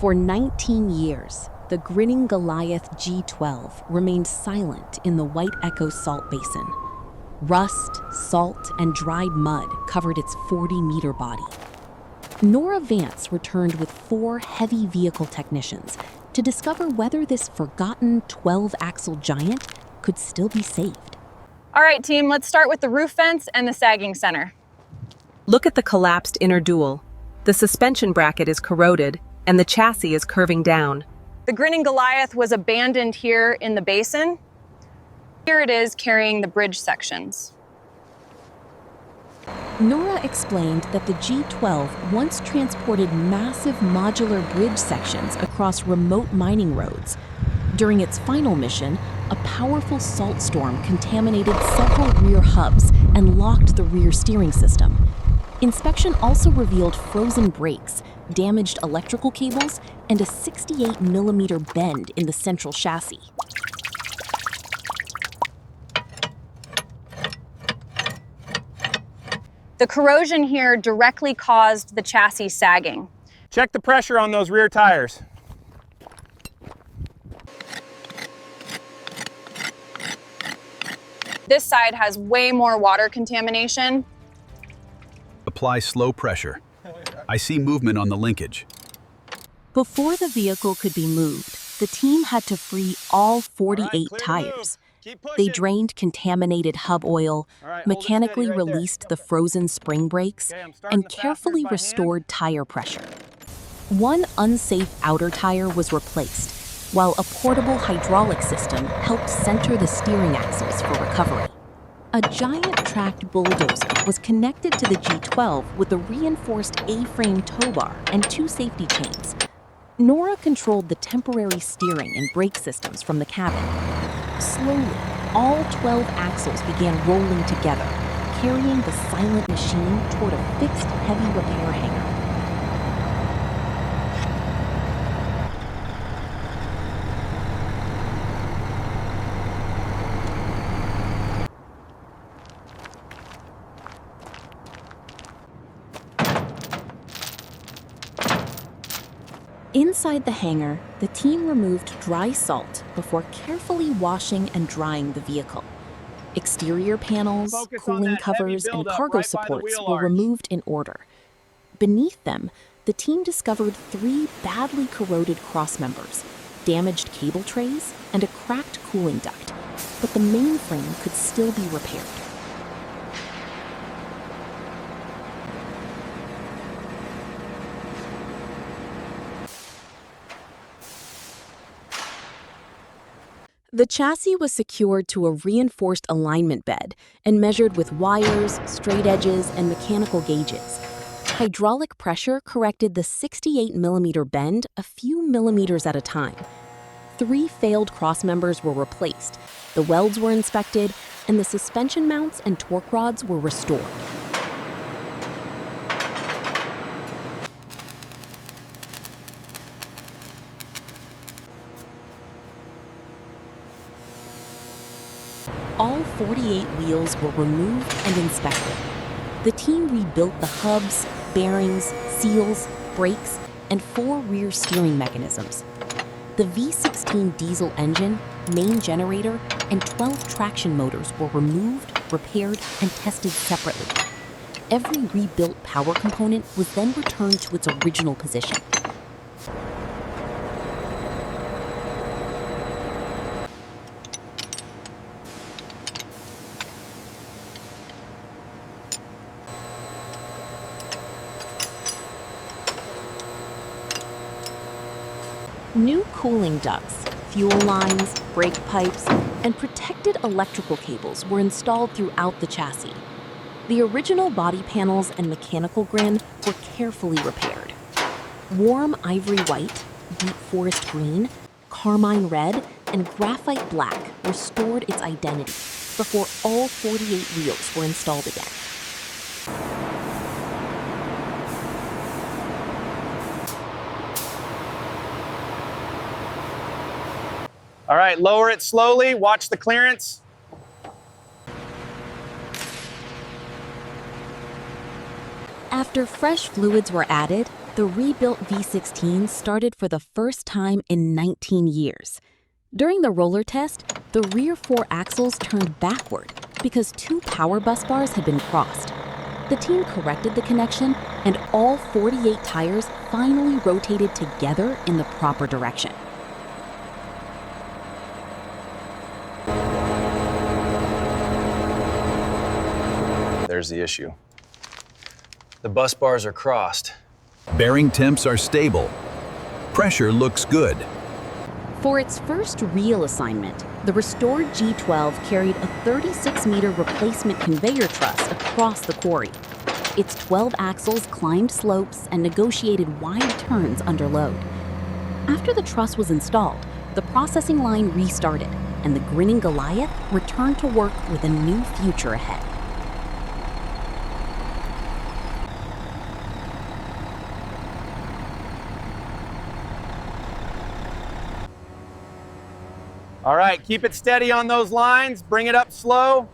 For 19 years, the Grinning Goliath G-12 remained silent in the White Echo Salt Basin. Rust, salt, and dried mud covered its 40-meter body. Nora Vance returned with 4 heavy vehicle technicians to discover whether this forgotten 12-axle giant could still be saved. All right, team, let's start with the roof vents and the sagging center. Look at the collapsed inner dual. The suspension bracket is corroded, and the chassis is curving down. The Grinning Goliath was abandoned here in the basin. Here it is carrying the bridge sections. Nora explained that the G-12 once transported massive modular bridge sections across remote mining roads. During its final mission, a powerful salt storm contaminated several rear hubs and locked the rear steering system. Inspection also revealed frozen brakes, damaged electrical cables, and a 68-millimeter bend in the central chassis. The corrosion here directly caused the chassis sagging. Check the pressure on those rear tires. This side has way more water contamination. Apply slow pressure. I see movement on the linkage. Before the vehicle could be moved, the team had to free all 48 tires. They drained contaminated hub oil, mechanically released the frozen spring brakes, and carefully restored tire pressure. One unsafe outer tire was replaced, while a portable hydraulic system helped center the steering axles for recovery. A giant tracked bulldozer was connected to the G-12 with a reinforced A-frame tow bar and 2 safety chains. Nora controlled the temporary steering and brake systems from the cabin. Slowly, all 12 axles began rolling together, carrying the silent machine toward a fixed heavy repair hangar. Inside the hangar, the team removed dry salt before carefully washing and drying the vehicle. Exterior panels, cooling covers, and cargo supports were removed in order. Beneath them, the team discovered 3 badly corroded crossmembers, damaged cable trays, and a cracked cooling duct, but the mainframe could still be repaired. The chassis was secured to a reinforced alignment bed and measured with wires, straight edges, and mechanical gauges. Hydraulic pressure corrected the 68-millimeter bend a few millimeters at a time. 3 failed crossmembers were replaced, the welds were inspected, and the suspension mounts and torque rods were restored. All 48 wheels were removed and inspected. The team rebuilt the hubs, bearings, seals, brakes, and 4 rear steering mechanisms. The V16 diesel engine, main generator, and 12 traction motors were removed, repaired, and tested separately. Every rebuilt power component was then returned to its original position. New cooling ducts, fuel lines, brake pipes, and protected electrical cables were installed throughout the chassis. The original body panels and mechanical grin were carefully repaired. Warm ivory white, deep forest green, carmine red, and graphite black restored its identity before all 48 wheels were installed again. All right, lower it slowly, watch the clearance. After fresh fluids were added, The rebuilt V16 started for the first time in 19 years. During the roller test, the rear 4 axles turned backward because 2 power bus bars had been crossed. The team corrected the connection, and all 48 tires finally rotated together in the proper direction. There's the issue. The bus bars are crossed. Bearing temps are stable. Pressure looks good. For its first real assignment, the restored G-12 carried a 36-meter replacement conveyor truss across the quarry. Its 12 axles climbed slopes and negotiated wide turns under load. After the truss was installed, the processing line restarted, and the Grinning Goliath returned to work with a new future ahead. All right, keep it steady on those lines. Bring it up slow.